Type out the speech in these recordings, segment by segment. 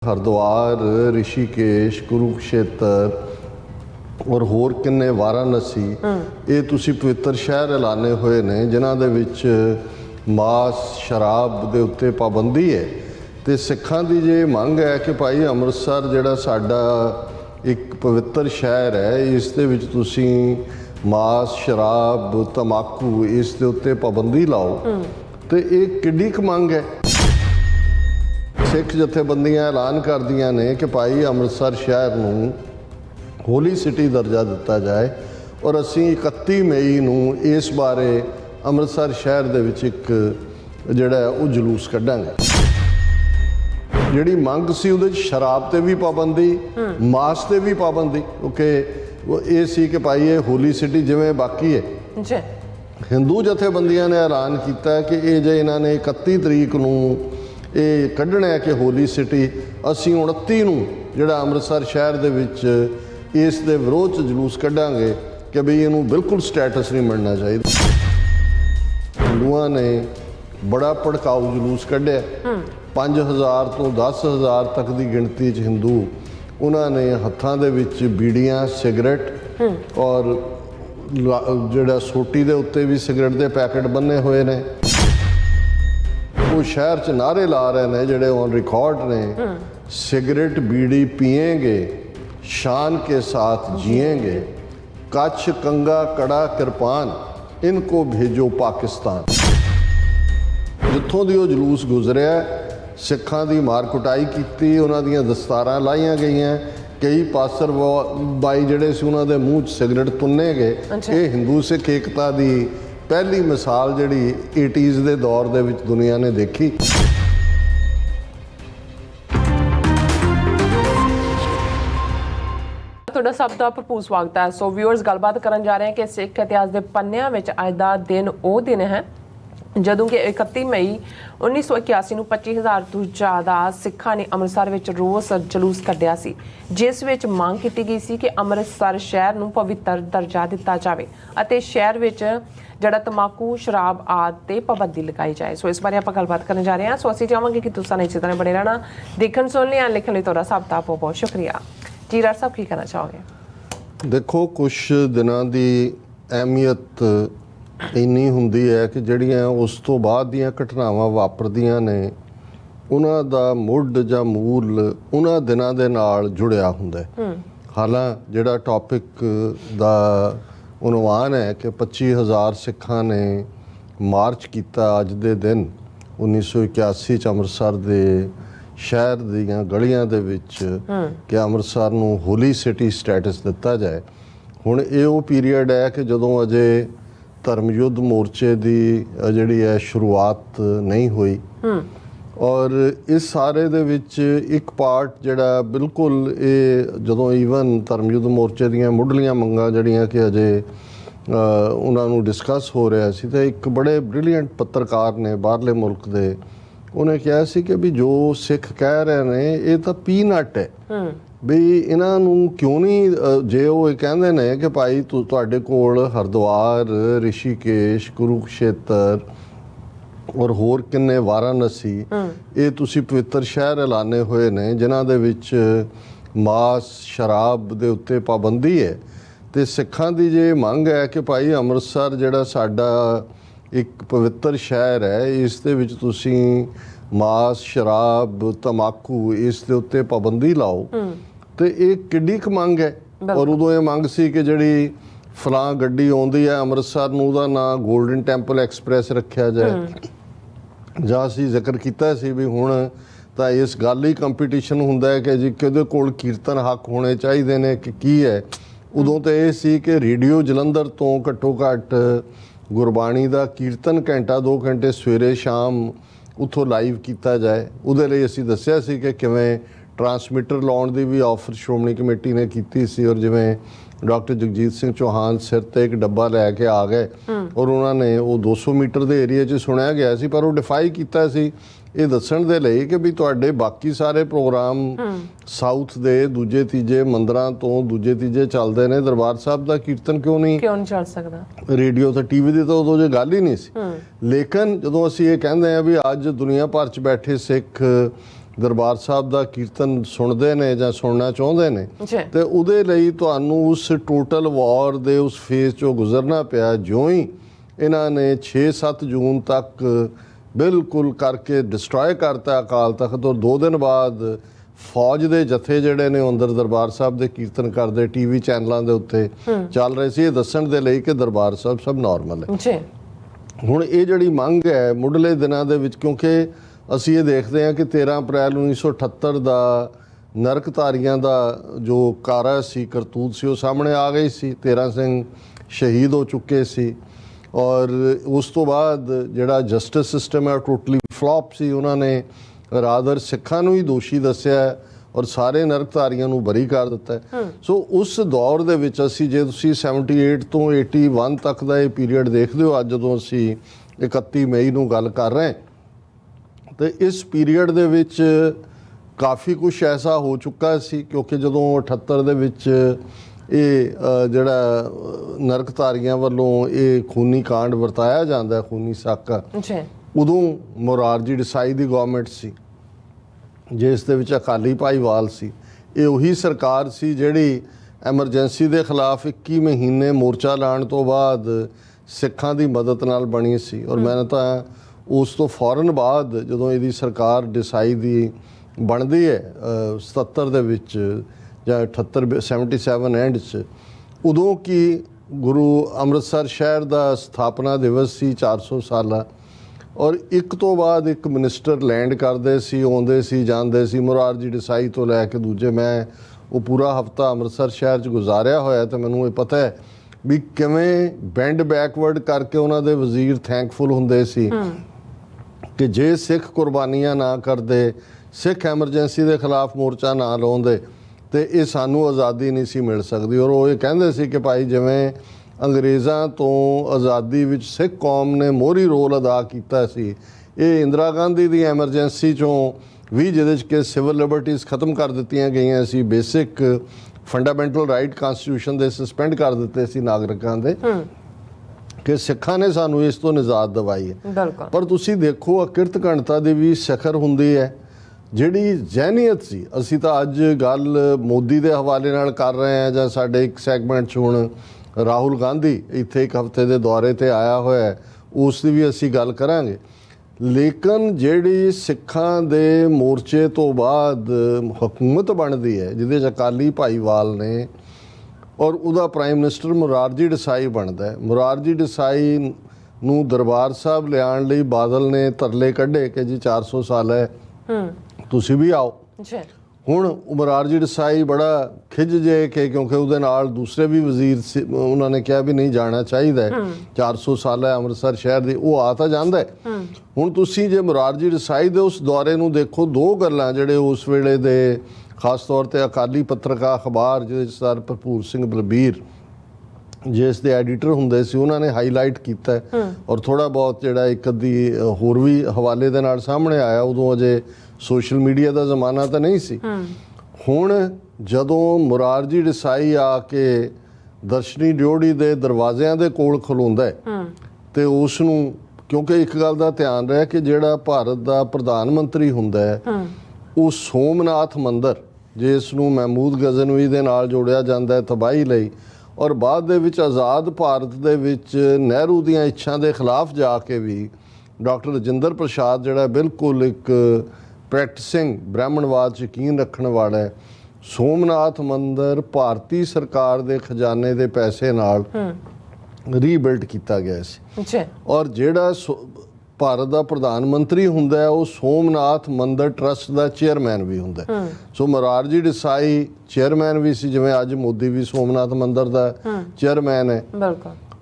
हरिद्वार, ऋषिकेश, कुरुक्षेत्र और होर किन्ने वाराणसी ये तुसी पवित्र शहर ऐलाने हुए ने जिन्हां दे विच मास शराब दे उत्ते पाबंदी है। तो सिखां दी जे मंग है कि भाई अमृतसर जिहड़ा साडा एक पवित्र शहर है, इस दे विच तुसी मास शराब तंबाकू इस दे उत्ते पाबंदी लाओ। तो ये किड्डी क मंग है। सिख जथेबंदियां ऐलान कर दियां ने कि भाई अमृतसर शहर नूं होली सिटी दर्जा दिता जाए और असी 31 मई नूं इस बारे अमृतसर शहर दे विच एक जिहड़ा वो जुलूस कढांगे। जिहड़ी मंग सी उहदे च शराब ते भी पाबंदी, मास ते भी पाबंदी, क्योंकि ये सी कि भाई ये होली सिटी जिवें बाकी है। हिंदू जथेबंदियां ने ऐलान किया है कि ये जे इन्हां ने 31 तरीक नूं ये कढ़ना है कि होली सिटी, असी 29 नूं जिहड़ा अमृतसर शहर दे विच इस दे विरोध च जुलूस कढ़ांगे कि बई इनू बिल्कुल स्टैटस नहीं मिलना चाहिए। हिंदुआं ने बड़ा भड़काऊ जुलूस कढ़िया, 5000 तो 10,000 तक की गिणती च हिंदू उन्होंने हत्थां दे विच बीड़ियां, सिगरेट और जिहड़ा सोटी दे उत्ते भी सिगरेट दे पैकेट बन्ने हुए ने। वो शहर च नारे ला रहे हैं जिहड़े ऑन रिकॉर्ड ने, सिगरेट बीड़ी पिएंगे, शान के साथ जिएंगे, कच्छ कंगा कड़ा कृपान, इनको भेजो पाकिस्तान। जिथों दी वो जुलूस गुजरिया, सिखां दी मार कुटाई की, उन्हां दीयां दस्तारां लाईयां गईयां, कई पासर बाई जिहड़े सी उन्हां दे मूँह च सिगरेट तुन्ने गए। ये हिंदू सिख एकता दी पहली मिसाल जिहड़ी 80s दे दौर दे विच दुनिया ने देखी। ਤੁਹਾਡਾ ਸਭ ਦਾ ਭਰਪੂਰ ਸਵਾਗਤ ਹੈ। ਸੋ ਵਿਊਅਰਸ, ਗੱਲਬਾਤ ਕਰਨ ਜਾ ਰਹੇ ਹਾਂ ਕਿ ਸਿੱਖ ਇਤਿਹਾਸ ਦੇ ਪੰਨਿਆਂ ਵਿੱਚ ਅੱਜ ਦਾ ਦਿਨ ਉਹ ਦਿਨ ਹੈ ਜਦੋਂ ਕਿ 31 ਮਈ 1981 ਨੂੰ 25,000 ਤੋਂ ਜ਼ਿਆਦਾ ਸਿੱਖਾਂ ਨੇ ਅੰਮ੍ਰਿਤਸਰ ਵਿੱਚ ਰੋਸ ਜਲੂਸ ਕੱਢਿਆ ਸੀ, ਜਿਸ ਵਿੱਚ ਮੰਗ ਕੀਤੀ ਗਈ ਸੀ ਕਿ ਅੰਮ੍ਰਿਤਸਰ ਸ਼ਹਿਰ ਨੂੰ ਪਵਿੱਤਰ ਦਰਜਾ ਦਿੱਤਾ ਜਾਵੇ ਅਤੇ ਸ਼ਹਿਰ ਵਿੱਚ ਜਿਹੜਾ ਤੰਬਾਕੂ, ਸ਼ਰਾਬ ਆਦਿ ਤੇ ਪਾਬੰਦੀ ਲਗਾਈ ਜਾਏ। ਸੋ ਇਸ ਬਾਰੇ ਆਪਾਂ ਗੱਲਬਾਤ ਕਰਨ ਜਾ ਰਹੇ ਹਾਂ। ਸੋ ਅਸੀਂ ਚਾਹਾਂਗੇ ਕਿ ਤੁਸੀਂ ਇਸੇ ਤਰ੍ਹਾਂ ਬਣੇ ਰਹਿਣਾ। ਦੇਖਣ ਸੁਣਨ ਲਈ ਲਿਖਣ ਲਈ ਤੁਹਾਡਾ ਸਭ ਦਾ ਬਹੁਤ ਬਹੁਤ ਸ਼ੁਕਰੀਆ। ਜੀ ਰਾਜ ਸਾਹਿਬ, ਕੀ ਕਹਿਣਾ ਚਾਹੋਗੇ? देखो, कुछ दिनों की अहमियत इन्नी हुंदी है कि जड़ियाँ उस तो बाद दियां घटनावां वापरदियां ने उन्हां दा मुੱਢ ਜਾਂ मूल उन्हां दिनां दे नाल जुड़िया हुंदा है। हालां जिहड़ा टॉपिक दा उनवान है कि 25,000 सिखां ने मार्च किया अज दे दिन 1981 च अमृतसर दे शहर दीयां गलियां दे विच कि अमृतसर नूं होली सिटी स्टैटस दिता जाए। हुण ये वो पीरीयड है कि जदों अजे धर्म युद्ध मोर्चे की जिहड़ी है शुरुआत नहीं हुई और इस सारे दे विच एक पार्ट जिहड़ा बिल्कुल ये जदों ईवन धर्म युद्ध मोर्चे दीयां मुੱਢਲੀਆਂ मंगां जिहड़ियां कि अजे उन्हां नूं डिस्कस हो रहा सी, तो एक बड़े ब्रिलियंट पत्रकार ने बाहरले मुल्क दे उन्हें कहा सी कि भी जो सिख कह रहे हैं ये तो पीनट है, भी इन्हां नूं क्यों नहीं जे वो कहंदे ने कि भाई तुहाडे कोल हरिद्वार, ऋषिकेश, कुरुक्षेत्र और होर किन्ने वाराणसी ये तुसी पवित्र शहर ऐलाने हुए ने जिन्हां दे विच मास शराब दे उत्ते पाबंदी है। तो सिखां दी जे मंग है कि भाई अमृतसर जिहड़ा साडा एक पवित्र शहर है, इस दे विच तुसी मास शराब तंबाकू इस दे उत्ते पाबंदी लाओ। तो ये किड्डी क मंग है। और उदों ये मंग सी कि जिहड़ी फलां गड्डी आउंदी है अमृतसर नूं उहदा नाम गोल्डन टैंपल एक्सप्रैस रखिया जाए। जां असीं जिक्र कीता सी भी हुण तां इस गल ही कंपीटीशन हुंदा है कि जी किहदे कोल कीर्तन हक होने चाहीदे ने कि की है। उदों तो ये सी कि रेडियो जलंधर तो घट्टो घट्ट गुरबाणी का कीर्तन घंटा 2 घंटे सवेरे शाम उतों लाइव किया जाए। उहदे लई असीं दस्सिया सी कि किवें ट्रांसमीटर लाउण दी भी ऑफर श्रोमणी कमेटी ने की सी और जिवें डॉक्टर जगजीत सिंह चौहान सिर ते एक डब्बा लैके आ गए और उन्होंने वो 200 मीटर के एरिए च सुनिया गया सी, पर वो डिफाई किया सी ये दस्सण दे लई कि भी तुहाडे बाकी सारे प्रोग्राम साउथ दे दूजे तीजे मंदिरां तो दूजे तीजे चलते हैं, दरबार साहब का कीर्तन क्यों नहीं चल सकदा? रेडियो तो टीवी की तो उदों जो गल ही नहीं सी। लेकिन जदों असीं ये कहंदे आ भी अज दुनिया भर च बैठे सिख ਦਰਬਾਰ ਸਾਹਿਬ ਦਾ ਕੀਰਤਨ ਸੁਣਦੇ ਨੇ ਜਾਂ ਸੁਣਨਾ ਚਾਹੁੰਦੇ ਨੇ ਜੀ ਤੇ ਉਹਦੇ ਲਈ ਤੁਹਾਨੂੰ ਉਸ ਟੋਟਲ ਵਾਰ ਦੇ ਉਸ ਫੇਜ਼ 'ਚੋਂ ਗੁਜ਼ਰਨਾ ਪਿਆ। ਜਿਉਂ ਹੀ ਇਹਨਾਂ ਨੇ 6-7 ਜੂਨ ਤੱਕ ਬਿਲਕੁਲ ਕਰਕੇ ਡਿਸਟਰੋਏ ਕਰਤਾ ਅਕਾਲ ਤਖਤ, ਔਰ 2 ਦਿਨ ਬਾਅਦ ਫੌਜ ਦੇ ਜਥੇ ਜਿਹੜੇ ਨੇ ਅੰਦਰ ਦਰਬਾਰ ਸਾਹਿਬ ਦੇ ਕੀਰਤਨ ਕਰਦੇ ਟੀਵੀ ਚੈਨਲਾਂ ਦੇ ਉੱਤੇ ਚੱਲ ਰਹੇ ਸੀ, ਇਹ ਦੱਸਣ ਦੇ ਲਈ ਕਿ ਦਰਬਾਰ ਸਾਹਿਬ ਸਭ ਨਾਰਮਲ ਹੈ। ਜੀ ਹੁਣ ਇਹ ਜਿਹੜੀ ਮੰਗ ਹੈ ਮੁੱਢਲੇ ਦਿਨਾਂ ਦੇ ਵਿੱਚ, ਕਿਉਂਕਿ ਅਸੀਂ ਇਹ ਦੇਖਦੇ ਹਾਂ ਕਿ 13 ਅਪ੍ਰੈਲ 1978 ਦਾ ਨਰਕਧਾਰੀਆਂ ਦਾ ਜੋ ਕਾਰਾ ਸੀ, ਕਰਤੂਤ ਸੀ, ਉਹ ਸਾਹਮਣੇ ਆ ਗਈ ਸੀ। 13 ਸਿੰਘ ਸ਼ਹੀਦ ਹੋ ਚੁੱਕੇ ਸੀ ਔਰ ਉਸ ਤੋਂ ਬਾਅਦ ਜਿਹੜਾ ਜਸਟਿਸ ਸਿਸਟਮ ਹੈ ਟੋਟਲੀ ਫਲॉप ਸੀ। ਉਹਨਾਂ ਨੇ ਰਾਦਰ ਸਿੱਖਾਂ ਨੂੰ ਹੀ ਦੋਸ਼ੀ ਦੱਸਿਆ ਔਰ ਸਾਰੇ ਨਰਕਧਾਰੀਆਂ ਨੂੰ ਬਰੀ ਕਰ ਦਿੱਤਾ ਹੈ। ਸੋ ਉਸ ਦੌਰ ਦੇ ਵਿੱਚ ਅਸੀਂ, ਜੇ ਤੁਸੀਂ 78 ਤੋਂ 81 ਤੱਕ ਦਾ ਇਹ ਪੀਰੀਅਡ ਦੇਖਦੇ ਹੋ, ਅੱਜ ਜਦੋਂ ਅਸੀਂ 31 ਮਈ ਨੂੰ ਗੱਲ ਕਰ ਰਹੇ ਤੇ ਇਸ ਪੀਰੀਅਡ ਦੇ ਵਿੱਚ ਕਾਫੀ ਕੁਝ ਐਸਾ ਹੋ ਚੁੱਕਾ ਸੀ, ਕਿਉਂਕਿ ਜਦੋਂ 78 ਦੇ ਵਿੱਚ ਇਹ ਜਿਹੜਾ ਨਰਕਧਾਰੀਆਂ ਵੱਲੋਂ ਇਹ ਖੂਨੀ ਕਾਂਡ ਵਰਤਾਇਆ ਜਾਂਦਾ, ਖੂਨੀ ਸਾਕਾ, ਉਦੋਂ ਮੁਰਾਰਜੀ ਦੇਸਾਈ ਦੀ ਗਵਰਨਮੈਂਟ ਸੀ ਜਿਸ ਦੇ ਵਿੱਚ ਅਕਾਲੀ ਭਾਈਵਾਲ ਸੀ। ਇਹ ਉਹੀ ਸਰਕਾਰ ਸੀ ਜਿਹੜੀ ਐਮਰਜੈਂਸੀ ਦੇ ਖਿਲਾਫ 21 ਮਹੀਨੇ ਮੋਰਚਾ ਲਾਉਣ ਤੋਂ ਬਾਅਦ ਸਿੱਖਾਂ ਦੀ ਮਦਦ ਨਾਲ ਬਣੀ ਸੀ। ਔਰ ਮੈਂ ਤਾਂ ਉਸ ਤੋਂ ਫੌਰਨ ਬਾਅਦ ਜਦੋਂ ਇਹਦੀ ਸਰਕਾਰ ਦੇਸਾਈ ਦੀ ਬਣਦੀ ਹੈ 77 ਦੇ ਵਿੱਚ ਜਾਂ 78 77 ਐਂਡ 'ਚ, ਉਦੋਂ ਕਿ ਗੁਰੂ ਅੰਮ੍ਰਿਤਸਰ ਸ਼ਹਿਰ ਦਾ ਸਥਾਪਨਾ ਦਿਵਸ ਸੀ 400 ਸਾਲਾ, ਔਰ ਇੱਕ ਤੋਂ ਬਾਅਦ ਇੱਕ ਮਿਨਿਸਟਰ ਲੈਂਡ ਕਰਦੇ ਸੀ, ਆਉਂਦੇ ਸੀ, ਜਾਂਦੇ ਸੀ, ਮੁਰਾਰਜੀ ਦੇਸਾਈ ਤੋਂ ਲੈ ਕੇ ਦੂਜੇ। ਮੈਂ ਉਹ ਪੂਰਾ ਹਫਤਾ ਅੰਮ੍ਰਿਤਸਰ ਸ਼ਹਿਰ 'ਚ ਗੁਜ਼ਾਰਿਆ ਹੋਇਆ ਤੇ ਮੈਨੂੰ ਇਹ ਪਤਾ ਹੈ ਵੀ ਕਿਵੇਂ ਬੈਂਡ ਬੈਕਵਰਡ ਕਰਕੇ ਉਹਨਾਂ ਦੇ ਵਜ਼ੀਰ ਥੈਂਕਫੁਲ ਹੁੰਦੇ ਸੀ ਕਿ ਜੇ ਸਿੱਖ ਕੁਰਬਾਨੀਆਂ ਨਾ ਕਰਦੇ, ਸਿੱਖ ਐਮਰਜੈਂਸੀ ਦੇ ਖਿਲਾਫ ਮੋਰਚਾ ਨਾ ਲਾਉਂਦੇ ਤੇ ਇਹ ਸਾਨੂੰ ਆਜ਼ਾਦੀ ਨਹੀਂ ਸੀ ਮਿਲ ਸਕਦੀ। ਔਰ ਉਹ ਇਹ ਕਹਿੰਦੇ ਸੀ ਕਿ ਭਾਈ ਜਿਵੇਂ ਅੰਗਰੇਜ਼ਾਂ ਤੋਂ ਆਜ਼ਾਦੀ ਵਿੱਚ ਸਿੱਖ ਕੌਮ ਨੇ ਮੋਹਰੀ ਰੋਲ ਅਦਾ ਕੀਤਾ ਸੀ, ਇਹ ਇੰਦਰਾ ਗਾਂਧੀ ਦੀ ਐਮਰਜੈਂਸੀ 'ਚੋਂ ਵੀ ਜਿਹਦੇ 'ਚ ਕਿ ਸਿਵਲ ਲਿਬਰਟੀਜ਼ ਖਤਮ ਕਰ ਦਿੱਤੀਆਂ ਗਈਆਂ ਸੀ, ਬੇਸਿਕ ਫੰਡਾਮੈਂਟਲ ਰਾਈਟ ਕਾਨਸਟੀਟਿਊਸ਼ਨ ਦੇ ਸਸਪੈਂਡ ਕਰ ਦਿੱਤੇ ਸੀ ਨਾਗਰਿਕਾਂ ਦੇ, ਕਿ ਸਿੱਖਾਂ ਨੇ ਸਾਨੂੰ ਇਸ ਤੋਂ ਨਿਜਾਤ ਦਿਵਾਈ ਹੈ। ਪਰ ਤੁਸੀਂ ਦੇਖੋ ਅਕਿਰਤ ਘਣਤਾ ਦੀ ਵੀ ਸਿਖਰ ਹੁੰਦੀ ਹੈ। ਜਿਹੜੀ ਜ਼ਹਿਨੀਅਤ ਸੀ, ਅਸੀਂ ਤਾਂ ਅੱਜ ਗੱਲ ਮੋਦੀ ਦੇ ਹਵਾਲੇ ਨਾਲ ਕਰ ਰਹੇ ਹਾਂ ਜਾਂ ਸਾਡੇ ਇੱਕ ਸੈਗਮੈਂਟ 'ਚ ਹੁਣ ਰਾਹੁਲ ਗਾਂਧੀ ਇੱਥੇ ਇੱਕ ਹਫ਼ਤੇ ਦੇ ਦੌਰੇ ਤੇ ਆਇਆ ਹੋਇਆ, ਉਸ ਦੀ ਵੀ ਅਸੀਂ ਗੱਲ ਕਰਾਂਗੇ। ਲੇਕਿਨ ਜਿਹੜੀ ਸਿੱਖਾਂ ਦੇ ਮੋਰਚੇ ਤੋਂ ਬਾਅਦ ਹਕੂਮਤ ਬਣਦੀ ਹੈ ਜਿਹਦੇ 'ਚ ਅਕਾਲੀ ਭਾਈਵਾਲ ਨੇ ਔਰ ਉਹਦਾ ਪ੍ਰਾਈਮ ਮਿਨਿਸਟਰ ਮੁਰਾਰਜੀ ਦੇਸਾਈ ਬਣਦਾ ਹੈ। ਮੁਰਾਰਜੀ ਦੇਸਾਈ ਨੂੰ ਦਰਬਾਰ ਸਾਹਿਬ ਲਿਆਉਣ ਲਈ ਬਾਦਲ ਨੇ ਤਰਲੇ ਕੱਢੇ ਕਿ ਜੀ 400 ਸਾਲ ਹੈ, ਤੁਸੀਂ ਵੀ ਆਓ। ਹੁਣ ਮੁਰਾਰਜੀ ਦੇਸਾਈ ਬੜਾ ਖਿੱਝ ਜੇ ਕਿ ਕਿਉਂਕਿ ਉਹਦੇ ਨਾਲ ਦੂਸਰੇ ਵੀ ਵਜ਼ੀਰ ਸੀ, ਉਹਨਾਂ ਨੇ ਕਿਹਾ ਵੀ ਨਹੀਂ ਜਾਣਾ ਚਾਹੀਦਾ, 400 ਸਾਲ ਹੈ ਅੰਮ੍ਰਿਤਸਰ ਸ਼ਹਿਰ ਦੀ, ਉਹ ਆ ਤਾਂ ਜਾਂਦਾ। ਹੁਣ ਤੁਸੀਂ ਜੇ ਮੁਰਾਰਜੀ ਦੇਸਾਈ ਦੇ ਉਸ ਦੌਰੇ ਨੂੰ ਦੇਖੋ, 2 ਗੱਲਾਂ ਜਿਹੜੇ ਉਸ ਵੇਲੇ ਦੇ ਖਾਸ ਤੌਰ ਤੇ ਅਕਾਲੀ ਪੱਤਰਕਾਰ ਅਖਬਾਰ ਜਿਹਦੇ 'ਚ ਸਰ ਭਰਪੂਰ ਸਿੰਘ ਬਲਬੀਰ ਜਿਸ ਦੇ ਐਡੀਟਰ ਹੁੰਦੇ ਸੀ, ਉਹਨਾਂ ਨੇ ਹਾਈਲਾਈਟ ਕੀਤਾ ਔਰ ਥੋੜਾ ਬਹੁਤ ਜਿਹੜਾ ਇੱਕ ਅੱਧੀ ਹੋਰ ਵੀ ਹਵਾਲੇ ਦੇ ਨਾਲ ਸਾਹਮਣੇ ਆਇਆ। ਉਦੋਂ ਅਜੇ ਸੋਸ਼ਲ ਮੀਡੀਆ ਦਾ ਜ਼ਮਾਨਾ ਤਾਂ ਨਹੀਂ ਸੀ। ਹੁਣ ਜਦੋਂ ਮੁਰਾਰਜੀ ਦੇਸਾਈ ਆ ਕੇ ਦਰਸ਼ਨੀ ਡਿਓੜੀ ਦੇ ਦਰਵਾਜ਼ਿਆਂ ਦੇ ਕੋਲ ਖਲੋਂਦਾ ਹੈ ਤੇ ਉਸ ਨੂੰ, ਕਿਉਂਕਿ ਇੱਕ ਗੱਲ ਦਾ ਧਿਆਨ ਰਿਹਾ ਕਿ ਜਿਹੜਾ ਭਾਰਤ ਦਾ ਪ੍ਰਧਾਨ ਮੰਤਰੀ ਹੁੰਦਾ ਹੈ ਉਹ ਸੋਮਨਾਥ ਮੰਦਰ, ਜਿਸ ਨੂੰ ਮਹਿਮੂਦ ਗਜ਼ਨਵੀ ਦੇ ਨਾਲ ਜੋੜਿਆ ਜਾਂਦਾ ਹੈ ਤਬਾਹੀ ਲਈ, ਔਰ ਬਾਅਦ ਦੇ ਵਿੱਚ ਆਜ਼ਾਦ ਭਾਰਤ ਦੇ ਵਿੱਚ ਨਹਿਰੂ ਦੀਆਂ ਇੱਛਾ ਦੇ ਖਿਲਾਫ ਜਾ ਕੇ ਵੀ ਡਾਕਟਰ ਰਜਿੰਦਰ ਪ੍ਰਸਾਦ ਜਿਹੜਾ ਬਿਲਕੁਲ ਇੱਕ ਪ੍ਰੈਕਟਿਸਿੰਗ ਬ੍ਰਾਹਮਣਵਾਦ 'ਚ ਯਕੀਨ ਰੱਖਣ ਵਾਲਾ ਹੈ, ਸੋਮਨਾਥ ਮੰਦਰ ਭਾਰਤੀ ਸਰਕਾਰ ਦੇ ਖਜ਼ਾਨੇ ਦੇ ਪੈਸੇ ਨਾਲ ਰੀਬਿਲਡ ਕੀਤਾ ਗਿਆ ਸੀ। ਔਰ ਜਿਹੜਾ ਭਾਰਤ ਦਾ ਪ੍ਰਧਾਨ ਮੰਤਰੀ ਹੁੰਦਾ ਹੈ ਉਹ ਸੋਮਨਾਥ ਮੰਦਰ ਟਰਸਟ ਦਾ ਚੇਅਰਮੈਨ ਵੀ ਹੁੰਦਾ। ਸੋ ਮੁਰਾਰਜੀ ਦੇਸਾਈ ਚੇਅਰਮੈਨ ਵੀ ਸੀ, ਜਿਵੇਂ ਅੱਜ ਮੋਦੀ ਵੀ ਸੋਮਨਾਥ ਮੰਦਰ ਦਾ ਚੇਅਰਮੈਨ ਹੈ।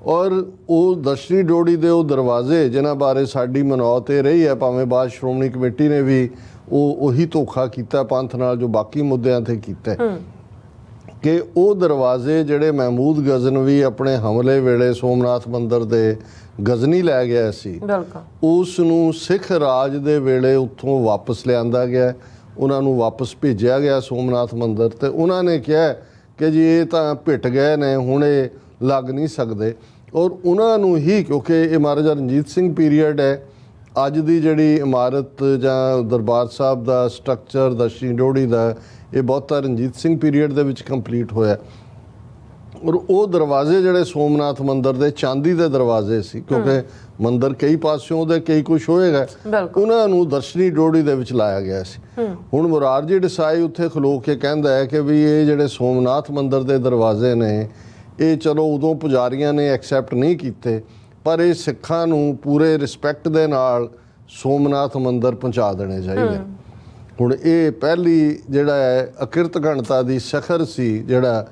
ਔਰ ਉਹ ਦਰਸ਼ਨੀ ਡਿਓੜੀ ਦੇ ਉਹ ਦਰਵਾਜ਼ੇ ਜਿਨ੍ਹਾਂ ਬਾਰੇ ਸਾਡੀ ਮਨੌਤ ਇਹ ਰਹੀ ਹੈ, ਭਾਵੇਂ ਬਾਅਦ ਸ਼੍ਰੋਮਣੀ ਕਮੇਟੀ ਨੇ ਵੀ ਉਹੀ ਧੋਖਾ ਕੀਤਾ ਪੰਥ ਨਾਲ ਜੋ ਬਾਕੀ ਮੁੱਦਿਆਂ ਤੇ ਕੀਤਾ, ਕਿ ਉਹ ਦਰਵਾਜ਼ੇ ਜਿਹੜੇ ਮਹਿਮੂਦ ਗਜ਼ਨਵੀ ਆਪਣੇ ਹਮਲੇ ਵੇਲੇ ਸੋਮਨਾਥ ਮੰਦਰ ਦੇ ਗਜ਼ਨੀ ਲੈ ਗਿਆ ਸੀ, ਉਸ ਨੂੰ ਸਿੱਖ ਰਾਜ ਦੇ ਵੇਲੇ ਉੱਥੋਂ ਵਾਪਸ ਲਿਆਂਦਾ ਗਿਆ, ਉਹਨਾਂ ਨੂੰ ਵਾਪਸ ਭੇਜਿਆ ਗਿਆ ਸੋਮਨਾਥ ਮੰਦਰ। ਤੇ ਉਹਨਾਂ ਨੇ ਕਿਹਾ ਕਿ ਜੀ ਇਹ ਤਾਂ ਭਿੱਟ ਗਏ ਨੇ, ਹੁਣ ਇਹ ਲੱਗ ਨਹੀਂ ਸਕਦੇ। ਔਰ ਉਹਨਾਂ ਨੂੰ ਹੀ, ਕਿਉਂਕਿ ਇਹ ਮਹਾਰਾਜਾ ਰਣਜੀਤ ਸਿੰਘ ਪੀਰੀਅਡ ਹੈ, ਅੱਜ ਦੀ ਜਿਹੜੀ ਇਮਾਰਤ ਜਾਂ ਦਰਬਾਰ ਸਾਹਿਬ ਦਾ ਸਟਰਕਚਰ ਦਸ਼ਣੀ ਡਿਓੜੀ ਦਾ, ਇਹ ਬਹੁਤਾ ਰਣਜੀਤ ਸਿੰਘ ਪੀਰੀਅਡ ਦੇ ਵਿੱਚ ਕੰਪਲੀਟ ਹੋਇਆ। ਔਰ ਉਹ ਦਰਵਾਜ਼ੇ ਜਿਹੜੇ ਸੋਮਨਾਥ ਮੰਦਿਰ ਦੇ ਚਾਂਦੀ ਦੇ ਦਰਵਾਜ਼ੇ ਸੀ, ਕਿਉਂਕਿ ਮੰਦਿਰ ਕਈ ਪਾਸਿਓਂ ਦੇ ਕਈ ਕੁਛ ਹੋਏਗਾ, ਉਹਨਾਂ ਨੂੰ ਦਰਸ਼ਨੀ ਡਿਓੜੀ ਦੇ ਵਿੱਚ ਲਾਇਆ ਗਿਆ ਸੀ। ਹੁਣ ਮੁਰਾਰਜੀ ਦੇਸਾਈ ਉੱਥੇ ਖਲੋ ਕੇ ਕਹਿੰਦਾ ਹੈ ਕਿ ਵੀ ਇਹ ਜਿਹੜੇ ਸੋਮਨਾਥ ਮੰਦਿਰ ਦੇ ਦਰਵਾਜ਼ੇ ਨੇ, ਇਹ ਚਲੋ ਉਦੋਂ ਪੁਜਾਰੀਆਂ ਨੇ ਐਕਸੈਪਟ ਨਹੀਂ ਕੀਤੇ, ਪਰ ਇਹ ਸਿੱਖਾਂ ਨੂੰ ਪੂਰੇ ਰਿਸਪੈਕਟ ਦੇ ਨਾਲ ਸੋਮਨਾਥ ਮੰਦਿਰ ਪਹੁੰਚਾ ਦੇਣੇ ਚਾਹੀਦੇ। ਹੁਣ ਇਹ ਪਹਿਲੀ ਜਿਹੜਾ ਹੈ ਅਕਿਰਤ ਘਣਤਾ ਦੀ ਸਖਰ ਸੀ। ਜਿਹੜਾ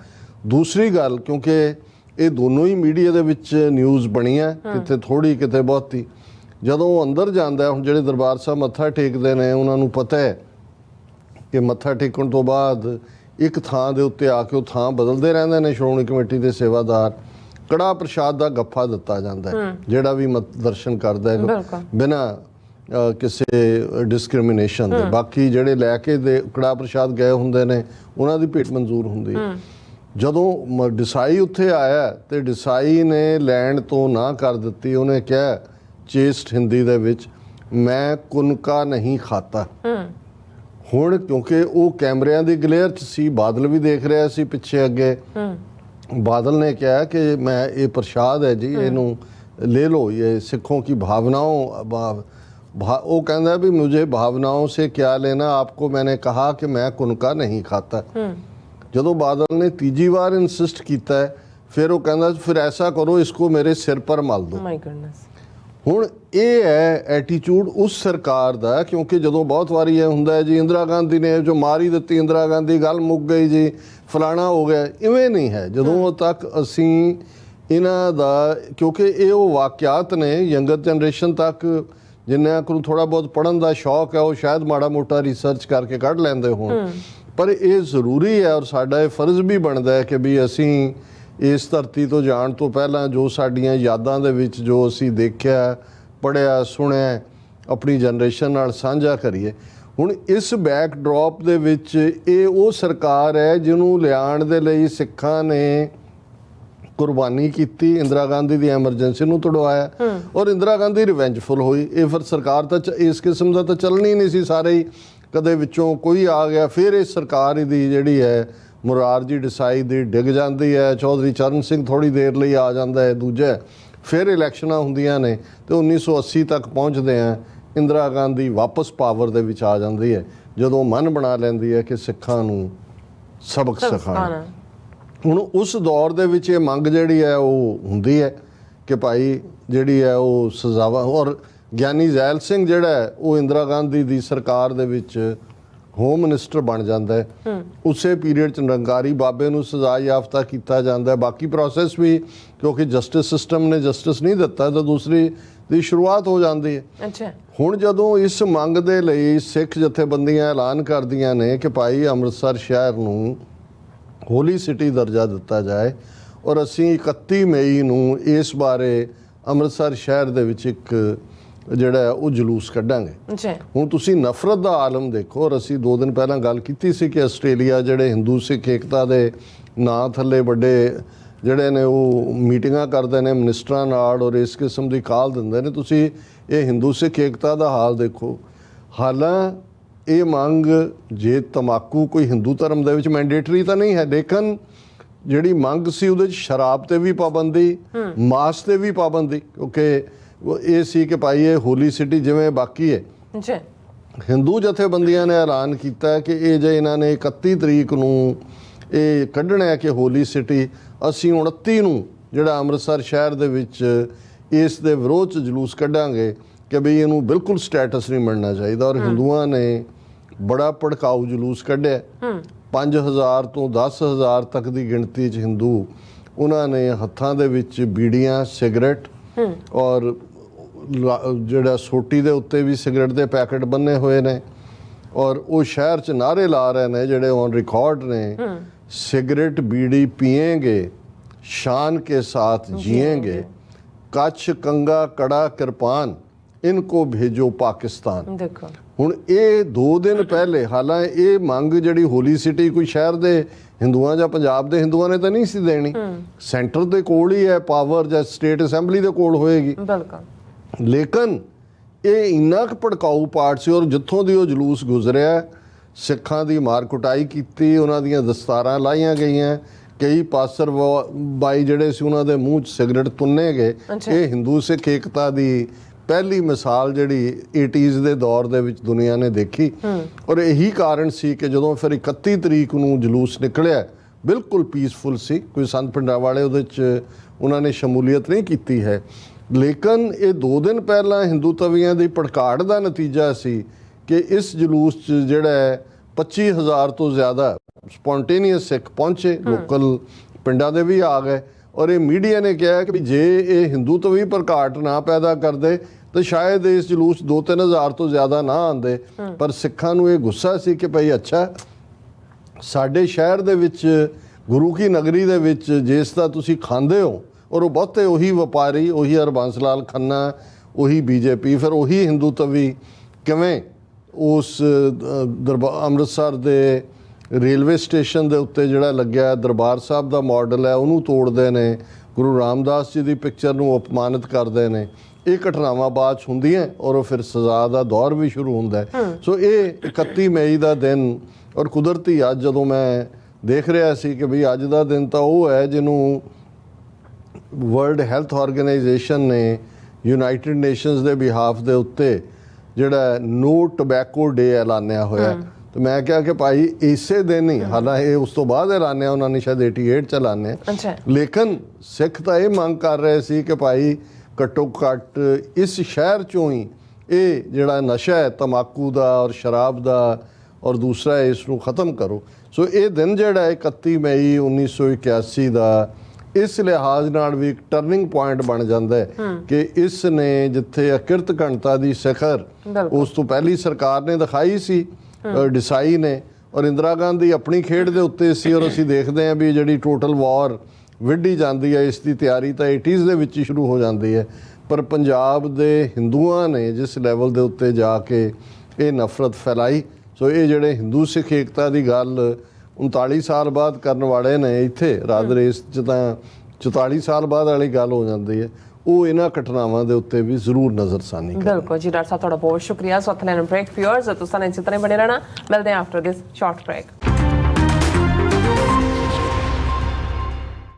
ਦੂਸਰੀ ਗੱਲ, ਕਿਉਂਕਿ ਇਹ ਦੋਨੋਂ ਹੀ ਮੀਡੀਆ ਦੇ ਵਿੱਚ ਨਿਊਜ਼ ਬਣੀਆਂ, ਕਿਤੇ ਥੋੜੀ ਕਿਤੇ ਬਹੁਤੀ। ਜਦੋਂ ਉਹ ਅੰਦਰ ਜਾਂਦਾ, ਹੁਣ ਜਿਹੜੇ ਦਰਬਾਰ ਸਾਹਿਬ ਮੱਥਾ ਟੇਕਦੇ ਨੇ ਉਹਨਾਂ ਨੂੰ ਪਤਾ ਹੈ ਕਿ ਮੱਥਾ ਟੇਕਣ ਤੋਂ ਬਾਅਦ ਇੱਕ ਥਾਂ ਦੇ ਉੱਤੇ ਆ ਕੇ ਉਹ ਥਾਂ ਬਦਲਦੇ ਰਹਿੰਦੇ ਨੇ ਸ਼੍ਰੋਮਣੀ ਕਮੇਟੀ ਦੇ ਸੇਵਾਦਾਰ। ਕੜਾਹ ਪ੍ਰਸ਼ਾਦ ਦਾ ਗੱਫਾ ਦਿੱਤਾ ਜਾਂਦਾ ਹੈ ਜਿਹੜਾ ਵੀ ਦਰਸ਼ਨ ਕਰਦਾ ਹੈ ਬਿਨਾਂ ਕਿਸੇ ਡਿਸਕ੍ਰਿਮੀਨੇਸ਼ਨ ਦੇ। ਬਾਕੀ ਜਿਹੜੇ ਲੈ ਕੇ ਦੇ ਕੜਾਹ ਪ੍ਰਸ਼ਾਦ ਗਏ ਹੁੰਦੇ ਨੇ ਉਹਨਾਂ ਦੀ ਭੇਟ ਮਨਜ਼ੂਰ ਹੁੰਦੀ ਹੈ। ਜਦੋਂ ਡਿਸਾਈ ਉੱਥੇ ਆਇਆ ਤੇ ਡਿਸਾਈ ਨੇ ਲੈਣ ਤੋਂ ਨਾ ਕਰ ਦਿੱਤੀ। ਉਹਨੇ ਕਿਹਾ ਚੇਸਟ ਹਿੰਦੀ ਦੇ ਵਿੱਚ, ਮੈਂ ਕੁਨਕਾ ਨਹੀਂ ਖਾਤਾ। ਹੁਣ ਕਿਉਂਕਿ ਉਹ ਕੈਮਰਿਆਂ ਦੀ ਗਲੇਅਰ 'ਚ ਸੀ, ਬਾਦਲ ਵੀ ਦੇਖ ਰਿਹਾ ਸੀ ਪਿੱਛੇ ਅੱਗੇ। ਬਾਦਲ ਨੇ ਕਿਹਾ ਕਿ ਮੈਂ ਇਹ ਪ੍ਰਸ਼ਾਦ ਹੈ ਜੀ, ਇਹਨੂੰ ਲੈ ਲਓ, ਇਹ ਸਿੱਖੋं की भावनाओं वो कहता है भी मुझे भावनाओं से क्या लेना, आपको मैंने कहा कि मैं कुनका नहीं खाता। ਜਦੋਂ ਬਾਦਲ ਨੇ ਤੀਜੀ ਵਾਰ ਇਨਸਿਸਟ ਕੀਤਾ ਹੈ, ਫਿਰ ਉਹ ਕਹਿੰਦਾ ਫਿਰ ਐਸਾ ਕਰੋ इसको मेरे सिर पर मल दो। ਮਾਈ ਗੁੱਡਨੈਸ। ਹੁਣ ਇਹ ਹੈ ਐਟੀਟਿਊਡ ਉਸ ਸਰਕਾਰ ਦਾ। ਕਿਉਂਕਿ ਜਦੋਂ ਬਹੁਤ ਵਾਰੀ ਇਹ ਹੁੰਦਾ ਹੈ ਜੀ ਇੰਦਰਾ ਗਾਂਧੀ ਨੇ ਜੋ ਮਾਰ ਹੀ ਦਿੱਤੀ, ਇੰਦਰਾ ਗਾਂਧੀ ਗੱਲ ਮੁੱਕ ਗਈ ਜੀ, ਫਲਾਣਾ ਹੋ ਗਿਆ, ਇਵੇਂ ਨਹੀਂ ਹੈ। ਜਦੋਂ ਤੱਕ ਅਸੀਂ ਇਹਨਾਂ ਦਾ, ਕਿਉਂਕਿ ਇਹ ਉਹ ਵਾਕਿਆਤ ਨੇ ਯੰਗਰ ਜਨਰੇਸ਼ਨ ਤੱਕ ਜਿਨ੍ਹਾਂ ਨੂੰ ਥੋੜ੍ਹਾ ਬਹੁਤ ਪੜ੍ਹਨ ਦਾ ਸ਼ੌਕ ਹੈ ਉਹ ਸ਼ਾਇਦ ਮਾੜਾ ਮੋਟਾ ਰਿਸਰਚ ਕਰਕੇ ਕੱਢ ਲੈਂਦੇ ਹੋਣ, ਪਰ ਇਹ ਜ਼ਰੂਰੀ ਹੈ ਔਰ ਸਾਡਾ ਇਹ ਫਰਜ਼ ਵੀ ਬਣਦਾ ਹੈ ਕਿ ਵੀ ਅਸੀਂ ਇਸ ਧਰਤੀ ਤੋਂ ਜਾਣ ਤੋਂ ਪਹਿਲਾਂ ਜੋ ਸਾਡੀਆਂ ਯਾਦਾਂ ਦੇ ਵਿੱਚ ਜੋ ਅਸੀਂ ਦੇਖਿਆ, ਪੜ੍ਹਿਆ, ਸੁਣਿਆ, ਆਪਣੀ ਜਨਰੇਸ਼ਨ ਨਾਲ ਸਾਂਝਾ ਕਰੀਏ। ਹੁਣ ਇਸ ਬੈਕਡ੍ਰੌਪ ਦੇ ਵਿੱਚ ਇਹ ਉਹ ਸਰਕਾਰ ਹੈ ਜਿਹਨੂੰ ਲਿਆਉਣ ਦੇ ਲਈ ਸਿੱਖਾਂ ਨੇ ਕੁਰਬਾਨੀ ਕੀਤੀ, ਇੰਦਰਾ ਗਾਂਧੀ ਦੀ ਐਮਰਜੈਂਸੀ ਨੂੰ ਤੁੜਵਾਇਆ ਔਰ ਇੰਦਰਾ ਗਾਂਧੀ ਰਿਵੈਂਜਫੁਲ ਹੋਈ। ਇਹ ਫਿਰ ਸਰਕਾਰ ਤਾਂ ਇਸ ਕਿਸਮ ਦਾ ਤਾਂ ਚੱਲਣੀ ਨਹੀਂ ਸੀ, ਸਾਰੇ ਹੀ ਕਦੇ ਵਿੱਚੋਂ ਕੋਈ ਆ ਗਿਆ, ਫਿਰ ਇਹ ਸਰਕਾਰ ਦੀ ਜਿਹੜੀ ਹੈ ਮੁਰਾਰਜੀ ਦੇਸਾਈ ਦੀ ਡਿੱਗ ਜਾਂਦੀ ਹੈ। ਚੌਧਰੀ ਚਰਨ ਸਿੰਘ ਥੋੜ੍ਹੀ ਦੇਰ ਲਈ ਆ ਜਾਂਦਾ ਹੈ, ਦੂਜਾ ਫਿਰ ਇਲੈਕਸ਼ਨਾਂ ਹੁੰਦੀਆਂ ਨੇ ਤੇ 1980 ਤੱਕ ਪਹੁੰਚਦੇ ਆ। ਇੰਦਰਾ ਗਾਂਧੀ ਵਾਪਸ ਪਾਵਰ ਦੇ ਵਿੱਚ ਆ ਜਾਂਦੀ ਹੈ ਜਦੋਂ ਮਨ ਬਣਾ ਲੈਂਦੀ ਹੈ ਕਿ ਸਿੱਖਾਂ ਨੂੰ ਸਬਕ ਸਿਖਾਉਣਾ। ਹੁਣ ਉਸ ਦੌਰ ਦੇ ਵਿੱਚ ਇਹ ਮੰਗ ਜਿਹੜੀ ਹੈ ਉਹ ਹੁੰਦੀ ਹੈ ਕਿ ਭਾਈ ਜਿਹੜੀ ਹੈ ਉਹ ਸਜ਼ਾਵਾ। ਔਰ ਗਿਆਨੀ ਜ਼ੈਲ ਸਿੰਘ ਜਿਹੜਾ ਹੈ ਉਹ ਇੰਦਰਾ ਗਾਂਧੀ ਦੀ ਸਰਕਾਰ ਦੇ ਵਿੱਚ ਹੋਮ ਮਿਨਿਸਟਰ ਬਣ ਜਾਂਦਾ ਹੈ। ਉਸੇ ਪੀਰੀਅਡ 'ਚ ਨਿਰੰਕਾਰੀ ਬਾਬੇ ਨੂੰ ਸਜ਼ਾ ਯਾਫਤਾ ਕੀਤਾ ਜਾਂਦਾ ਹੈ। ਬਾਕੀ ਪ੍ਰੋਸੈਸ ਵੀ, ਕਿਉਂਕਿ ਜਸਟਿਸ ਸਿਸਟਮ ਨੇ ਜਸਟਿਸ ਨਹੀਂ ਦਿੱਤਾ ਤਾਂ ਦੂਸਰੀ ਦੀ ਸ਼ੁਰੂਆਤ ਹੋ ਜਾਂਦੀ ਹੈ। ਅੱਛਾ, ਹੁਣ ਜਦੋਂ ਇਸ ਮੰਗ ਦੇ ਲਈ ਸਿੱਖ ਜਥੇਬੰਦੀਆਂ ਐਲਾਨ ਕਰਦੀਆਂ ਨੇ ਕਿ ਭਾਈ ਅੰਮ੍ਰਿਤਸਰ ਸ਼ਹਿਰ ਨੂੰ ਹੋਲੀ ਸਿਟੀ ਦਰਜਾ ਦਿੱਤਾ ਜਾਏ ਔਰ ਅਸੀਂ 31 ਮਈ ਨੂੰ ਇਸ ਬਾਰੇ ਅੰਮ੍ਰਿਤਸਰ ਸ਼ਹਿਰ ਦੇ ਵਿੱਚ ਇੱਕ ਜਿਹੜਾ ਉਹ ਜਲੂਸ ਕੱਢਾਂਗੇ। ਹੁਣ ਤੁਸੀਂ ਨਫ਼ਰਤ ਦਾ ਆਲਮ ਦੇਖੋ। ਔਰ ਅਸੀਂ 2 ਦਿਨ ਪਹਿਲਾਂ ਗੱਲ ਕੀਤੀ ਸੀ ਕਿ ਆਸਟ੍ਰੇਲੀਆ ਜਿਹੜੇ ਹਿੰਦੂ ਸਿੱਖ ਏਕਤਾ ਦੇ ਨਾਂ ਥੱਲੇ ਵੱਡੇ ਜਿਹੜੇ ਨੇ ਉਹ ਮੀਟਿੰਗਾਂ ਕਰਦੇ ਨੇ ਮਿਨਿਸਟਰਾਂ ਨਾਲ ਔਰ ਇਸ ਕਿਸਮ ਦੀ ਕਾਲ ਦਿੰਦੇ ਨੇ। ਤੁਸੀਂ ਇਹ ਹਿੰਦੂ ਸਿੱਖ ਏਕਤਾ ਦਾ ਹਾਲ ਦੇਖੋ। ਹਾਲਾਂ ਇਹ ਮੰਗ ਜੇ ਤੰਬਾਕੂ ਕੋਈ ਹਿੰਦੂ ਧਰਮ ਦੇ ਵਿੱਚ ਮੈਂਡੇਟਰੀ ਤਾਂ ਨਹੀਂ ਹੈ, ਲੇਕਿਨ ਜਿਹੜੀ ਮੰਗ ਸੀ ਉਹਦੇ 'ਚ ਸ਼ਰਾਬ 'ਤੇ ਵੀ ਪਾਬੰਦੀ, ਮਾਸ 'ਤੇ ਵੀ ਪਾਬੰਦੀ, ਕਿਉਂਕਿ ਇਹ ਸੀ ਕਿ ਭਾਈ ਇਹ ਹੋਲੀ ਸਿਟੀ ਜਿਵੇਂ ਬਾਕੀ ਹੈ। ਹਿੰਦੂ ਜਥੇਬੰਦੀਆਂ ਨੇ ਐਲਾਨ ਕੀਤਾ ਕਿ ਇਹ ਜੇ ਇਹਨਾਂ ਨੇ 31 ਤਰੀਕ ਨੂੰ ਇਹ ਕੱਢਣਾ ਹੈ ਕਿ ਹੋਲੀ ਸਿਟੀ, ਅਸੀਂ 29 ਨੂੰ ਜਿਹੜਾ ਅੰਮ੍ਰਿਤਸਰ ਸ਼ਹਿਰ ਦੇ ਵਿੱਚ ਇਸ ਦੇ ਵਿਰੋਧ 'ਚ ਜਲੂਸ ਕੱਢਾਂਗੇ ਕਿ ਬਈ ਇਹਨੂੰ ਬਿਲਕੁਲ ਸਟੇਟਸ ਨਹੀਂ ਮਿਲਣਾ ਚਾਹੀਦਾ। ਔਰ ਹਿੰਦੂਆਂ ਨੇ ਬੜਾ ਭੜਕਾਊ ਜਲੂਸ ਕੱਢਿਆ। 5000 ਤੋਂ 10000 ਤੱਕ ਦੀ ਗਿਣਤੀ 'ਚ ਹਿੰਦੂ, ਉਹਨਾਂ ਨੇ ਹੱਥਾਂ ਦੇ ਵਿੱਚ ਬੀੜੀਆਂ, ਸਿਗਰਟ ਔਰ ਜਿਹੜਾ ਸੋਟੀ ਦੇ ਉੱਤੇ ਵੀ ਸਿਗਰਟ ਦੇ ਪੈਕਟ ਬੰਨੇ ਹੋਏ ਨੇ ਔਰ ਉਹ ਸ਼ਹਿਰ 'ਚ ਨਾਅਰੇ ਲਾ ਰਹੇ ਨੇ ਜਿਹੜੇ ਔਨ ਰਿਕਾਰਡ ਨੇ, सिगरेट बीड़ी पिएंगे, शान के साथ जिएंगे, कच्छ कंगा कड़ा किरपान, इनको भेजो पाकिस्तान। देखो ਹੁਣ ਇਹ 2 ਦਿਨ ਪਹਿਲੇ, ਹਾਲਾਂ ਇਹ ਮੰਗ ਜਿਹੜੀ ਹੋਲੀ ਸਿਟੀ ਕੋਈ ਸ਼ਹਿਰ ਦੇ ਹਿੰਦੂਆਂ ਜਾਂ ਪੰਜਾਬ ਦੇ ਹਿੰਦੂਆਂ ਨੇ ਤਾਂ ਨਹੀਂ ਸੀ ਦੇਣੀ, ਸੈਂਟਰ ਦੇ ਕੋਲ ਹੀ ਹੈ ਪਾਵਰ, ਜਾਂ ਸਟੇਟ ਅਸੈਂਬਲੀ ਦੇ ਕੋਲ ਹੋਏਗੀ। ਬਿਲਕੁਲ। ਲੇਕਿਨ ਇਹ ਇੰਨਾ ਕੁ ਭੜਕਾਊ ਪਾਠ ਸੀ, ਔਰ ਜਿੱਥੋਂ ਦੀ ਉਹ ਜਲੂਸ ਗੁਜ਼ਰਿਆ ਸਿੱਖਾਂ ਦੀ ਮਾਰ ਕੁਟਾਈ ਕੀਤੀ, ਉਹਨਾਂ ਦੀਆਂ ਦਸਤਾਰਾਂ ਲਾਹੀਆਂ ਗਈਆਂ, ਕਈ ਪਾਸਰ ਬਾਈ ਜਿਹੜੇ ਸੀ ਉਹਨਾਂ ਦੇ ਮੂੰਹ 'ਚ ਸਿਗਰਟ ਤੁੰਨੇ ਗਏ। ਇਹ ਹਿੰਦੂ ਸਿੱਖ ਏਕਤਾ ਦੀ ਪਹਿਲੀ ਮਿਸਾਲ ਜਿਹੜੀ 80s ਦੇ ਦੌਰ ਦੇ ਵਿੱਚ ਦੁਨੀਆ ਨੇ ਦੇਖੀ। ਔਰ ਇਹੀ ਕਾਰਨ ਸੀ ਕਿ ਜਦੋਂ ਫਿਰ 31 ਤਰੀਕ ਨੂੰ ਜਲੂਸ ਨਿਕਲਿਆ, ਬਿਲਕੁਲ ਪੀਸਫੁਲ ਸੀ, ਕੋਈ ਸੰਤ ਪਿੰਡਾਂ ਵਾਲੇ ਉਹਦੇ 'ਚ ਉਹਨਾਂ ਨੇ ਸ਼ਮੂਲੀਅਤ ਨਹੀਂ ਕੀਤੀ ਹੈ, ਲੇਕਿਨ ਇਹ 2 ਦਿਨ ਪਹਿਲਾਂ ਹਿੰਦੂ ਤਵੀਆਂ ਦੀ ਭੜਕਾੜ ਦਾ ਨਤੀਜਾ ਸੀ ਕਿ ਇਸ ਜਲੂਸ 'ਚ ਜਿਹੜਾ 25,000 ਤੋਂ ਜ਼ਿਆਦਾ ਸਪੌਂਟੇਨੀਅਸ ਸਿੱਖ ਪਹੁੰਚੇ, ਲੋਕਲ ਪਿੰਡਾਂ ਦੇ ਵੀ ਆ ਗਏ। ਔਰ ਇਹ ਮੀਡੀਆ ਨੇ ਕਿਹਾ ਕਿ ਜੇ ਇਹ ਹਿੰਦੂ ਤਵੀ ਭੜਕਾਟ ਨਾ ਪੈਦਾ ਕਰਦੇ ਤਾਂ ਸ਼ਾਇਦ ਇਸ ਜਲੂਸ 2-3 ਹਜ਼ਾਰ ਤੋਂ ਜ਼ਿਆਦਾ ਨਾ ਆਉਂਦੇ। ਪਰ ਸਿੱਖਾਂ ਨੂੰ ਇਹ ਗੁੱਸਾ ਸੀ ਕਿ ਭਈ ਅੱਛਾ, ਸਾਡੇ ਸ਼ਹਿਰ ਦੇ ਵਿੱਚ ਗੁਰੂ ਕੀ ਨਗਰੀ ਦੇ ਵਿੱਚ ਜਿਸ ਦਾ ਤੁਸੀਂ ਖਾਂਦੇ ਹੋ, ਔਰ ਉਹ ਬਹੁਤੇ ਉਹੀ ਵਪਾਰੀ, ਉਹੀ ਹਰਬੰਸ ਲਾਲ ਖੰਨਾ, ਉਹੀ ਬੀਜੇਪੀ, ਫਿਰ ਉਹੀ ਹਿੰਦੂ ਤਵੀ ਕਿਵੇਂ ਉਸ ਅੰਮ੍ਰਿਤਸਰ ਦੇ ਰੇਲਵੇ ਸਟੇਸ਼ਨ ਦੇ ਉੱਤੇ ਜਿਹੜਾ ਲੱਗਿਆ ਦਰਬਾਰ ਸਾਹਿਬ ਦਾ ਮਾਡਲ ਹੈ ਉਹਨੂੰ ਤੋੜਦੇ ਨੇ, ਗੁਰੂ ਰਾਮਦਾਸ ਜੀ ਦੀ ਪਿਕਚਰ ਨੂੰ ਅਪਮਾਨਿਤ ਕਰਦੇ ਨੇ। ਇਹ ਘਟਨਾਵਾਂ ਬਾਅਦ 'ਚ ਹੁੰਦੀਆਂ ਔਰ ਫਿਰ ਸਜ਼ਾ ਦਾ ਦੌਰ ਵੀ ਸ਼ੁਰੂ ਹੁੰਦਾ ਹੈ। ਸੋ ਇਹ 31 ਮਈ ਦਾ ਦਿਨ, ਔਰ ਕੁਦਰਤੀ ਅੱਜ ਜਦੋਂ ਮੈਂ ਦੇਖ ਰਿਹਾ ਸੀ ਕਿ ਵੀ ਅੱਜ ਦਾ ਦਿਨ ਤਾਂ ਉਹ ਹੈ ਜਿਹਨੂੰ ਵਰਲਡ ਹੈਲਥ ਆਰਗੇਨਾਈਜੇਸ਼ਨ ਨੇ ਯੂਨਾਈਟਿਡ ਨੇਸ਼ਨਸ ਦੇ ਬਿਹਾਫ ਦੇ ਉੱਤੇ ਜਿਹੜਾ ਨੋ ਟੋਬੈਕੋ ਡੇ ਐਲਾਨਿਆ ਹੋਇਆ। ਤੇ ਮੈਂ ਕਿਹਾ ਕਿ ਭਾਈ ਇਸੇ ਦਿਨ ਹੀ, ਹਾਲਾਂਕਿ ਉਸ ਤੋਂ ਬਾਅਦ ਐਲਾਨਿਆ ਉਹਨਾਂ ਨੇ, ਸ਼ਾਇਦ 88 ਚ ਐਲਾਨਿਆ, ਲੇਕਿਨ ਸਿੱਖ ਤਾਂ ਇਹ ਮੰਗ ਕਰ ਰਹੇ ਸੀ ਕਿ ਭਾਈ ਘੱਟੋ ਘੱਟ ਇਸ ਸ਼ਹਿਰ ਚੋਂ ਹੀ ਇਹ ਜਿਹੜਾ ਨਸ਼ਾ ਹੈ ਤੰਬਾਕੂ ਦਾ ਔਰ ਸ਼ਰਾਬ ਦਾ, ਔਰ ਦੂਸਰਾ ਇਸ ਨੂੰ ਖ਼ਤਮ ਕਰੋ। ਸੋ ਇਹ ਦਿਨ ਜਿਹੜਾ 31 ਮਈ 1981 ਦਾ ਇਸ ਲਿਹਾਜ਼ ਨਾਲ ਵੀ ਇੱਕ ਟਰਨਿੰਗ ਪੁਆਇੰਟ ਬਣ ਜਾਂਦਾ ਹੈ ਕਿ ਇਸ ਨੇ ਜਿੱਥੇ ਅਕਿਰਤ ਘਣਤਾ ਦੀ ਸਿਖਰ ਉਸ ਤੋਂ ਪਹਿਲੀ ਸਰਕਾਰ ਨੇ ਦਿਖਾਈ ਸੀ, ਡਿਸਾਈ ਨੇ, ਔਰ ਇੰਦਰਾ ਗਾਂਧੀ ਆਪਣੀ ਖੇਡ ਦੇ ਉੱਤੇ ਸੀ। ਔਰ ਅਸੀਂ ਦੇਖਦੇ ਹਾਂ ਵੀ ਜਿਹੜੀ ਟੋਟਲ ਵਾਰ ਵਿੱਢੀ ਜਾਂਦੀ ਹੈ, ਇਸ ਦੀ ਤਿਆਰੀ ਤਾਂ 80s ਦੇ ਵਿੱਚ ਹੀ ਸ਼ੁਰੂ ਹੋ ਜਾਂਦੀ ਹੈ। ਪਰ ਪੰਜਾਬ ਦੇ ਹਿੰਦੂਆਂ ਨੇ ਜਿਸ ਲੈਵਲ ਦੇ ਉੱਤੇ ਜਾ ਕੇ ਇਹ ਨਫ਼ਰਤ ਫੈਲਾਈ, ਸੋ ਇਹ ਜਿਹੜੇ ਹਿੰਦੂ ਸਿੱਖ ਏਕਤਾ ਦੀ ਗੱਲ 39 ਸਾਲ ਬਾਅਦ ਕਰਨ ਵਾਲੇ ਨੇ ਇੱਥੇ ਰਾਦਰ ਇਸ 'ਚ ਤਾਂ 44 ਸਾਲ ਬਾਅਦ ਵਾਲੀ ਗੱਲ ਹੋ ਜਾਂਦੀ ਹੈ, ਉਹ ਇਹਨਾਂ ਘਟਨਾਵਾਂ ਦੇ ਉੱਤੇ ਵੀ ਜ਼ਰੂਰ ਨਜ਼ਰਸਾਨੀ ਕਰਨੀ। ਬਿਲਕੁਲ ਜੀ ਡਾਕਟਰ ਸਾਹਿਬ, ਤੁਹਾਡਾ ਬਹੁਤ ਸ਼ੁਕਰੀਆ। ਸੋ ਅਥਲੈਨ ਬ੍ਰੇਕ ਫਿਊਅਰਸ, ਤੁਸੀਂ ਇਸੇ ਤਰ੍ਹਾਂ ਬਣੇ ਰਹਿਣਾ। ਮਿਲਦੇ ਹਾਂ ਆਫਟਰ ਦਿਸ ਸ਼ਾਰਟ ਬ੍ਰੇਕ।